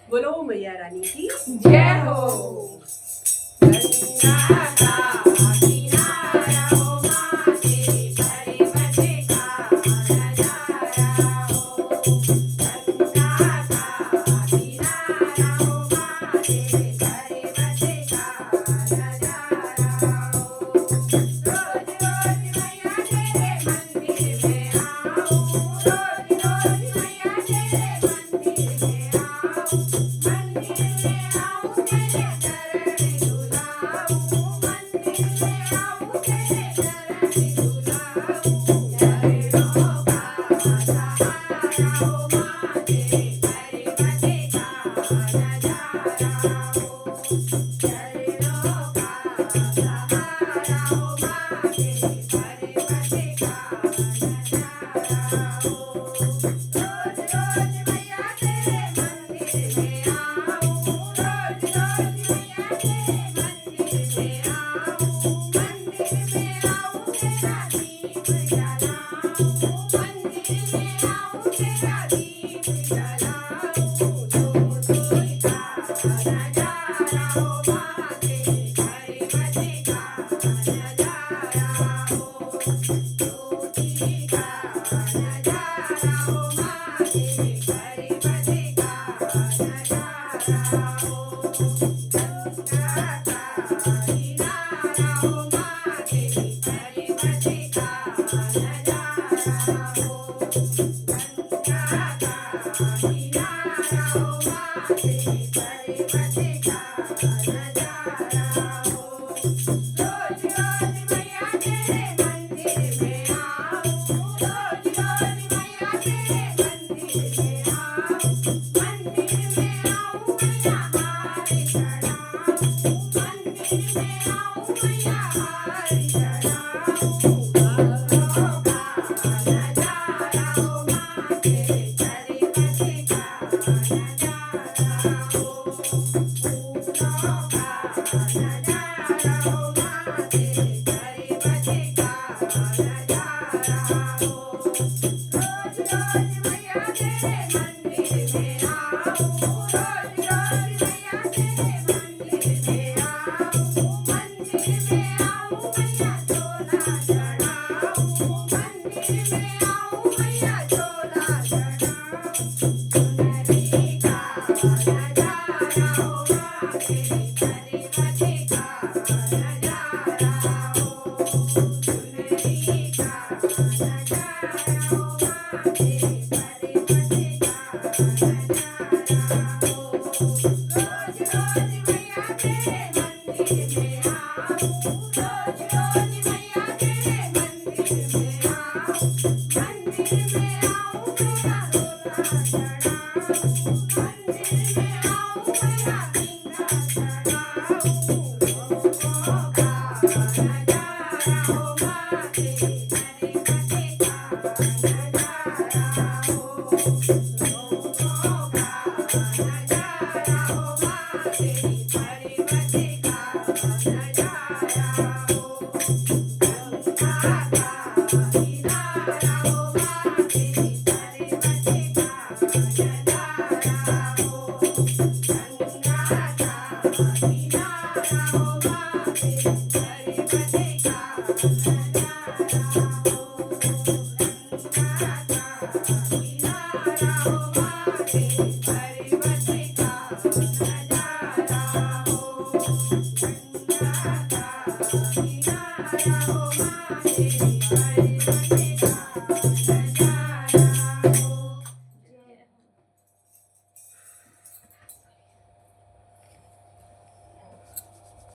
बोलो मैया रानी की जय हो। गंगा का किनारा हो माँ तेरे पर्वत का नजारा हो। गंगा का किनारा हो माँ तेरे पर्वत का नजारा हो। रोज रोज मैया तेरे मंदिर में आऊं, रोज रोज मैया तेरे मंदिर में आऊं, मंदिर में आऊं तेरे चरण झुलाऊं, मंदिर में आऊं तेरे चरण झुलाऊं। चरणों का सहारा हो माँ तेरे पर्वत का नजारा हो। चरणों का सहारा हो माँ तेरे पर्वत का नजारा हो। रोज रोज मैया तेरे मंदिर में आऊं, रोज रोज मैया तेरे मंदिर में आऊं, मंदिर में आऊं तेरा दीप जलाऊं, मंदिर में आऊं तेरा दीप जलाऊं। ज्योति का नजारा हो माँ तेरे पर्वत का नजारा हो। ज्योति का नजारा हो माँ तेरे पर्वत का नजारा हो। गंगा का किनारा हो माँ तेरे पर्वत का नजारा हो। गंगा का किनारा हो माँ तेरे पर्वत का नजारा हो। रोज रोज मैया तेरे मंदिर में आऊं, रोज रोज मैया तेरे मंदिर में आऊं, मंदिर में आऊं मैया हार चढ़ाऊं, मंदिर में आऊं मैया हार चढ़ाऊं। बाबरों का नजारा हो माँ तेरे पर्वत का नजारा हो। फूलों का नजारा हो माँ तेरे पर्वत का नजारा हो। रोज रोज मैया तेरे मंदिर में आऊं, रोज रोज मैया तेरे मंदिर में आऊं, मंदिर में आऊं मैया चोला चढ़ाऊं, मंदिर में आऊं मैया चोला चढ़ाऊं। चुनरी का नजारा हो माँ तेरे पर्वत का नजारा हो। चुनरी का नजारा हो माँ तेरे पर्वत का नजारा